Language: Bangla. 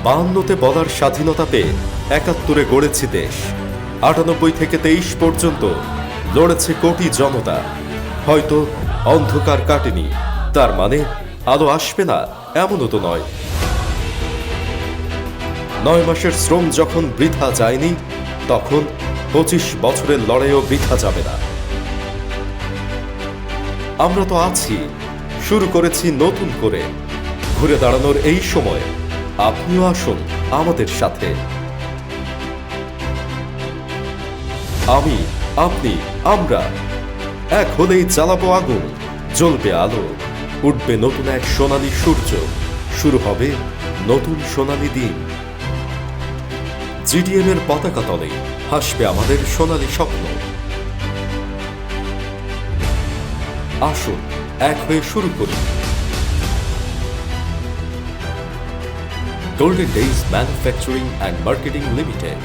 52-তে বলার স্বাধীনতা পেয়ে 71-এ গড়েছি দেশ। 98 থেকে 23 পর্যন্ত লড়েছে কোটি জনতা। হয়তো অন্ধকার কাটেনি, তার মানে আলো আসবে না এমনও তো নয়। 9 মাসের শ্রম যখন বৃথা যায়নি, তখন 25 বছরের লড়াইও বৃথা যাবে না। আমরা তো আছি, শুরু করেছি নতুন করে। ঘুরে দাঁড়ানোর এই সময় আপনিও আসুন আমাদের সাথে। আমি, আপনি, আমরা এক হলেই জ্বালাবো আগুন, জ্বলবে আলো, উঠবে নতুন এক সোনালী সূর্য, শুরু হবে নতুন সোনালী দিন। জিডিএম এর পতাকা তলে হাসবে আমাদের সোনালী স্বপ্ন। আসুন এক হয়ে শুরু করি। Golden days manufacturing and marketing limited.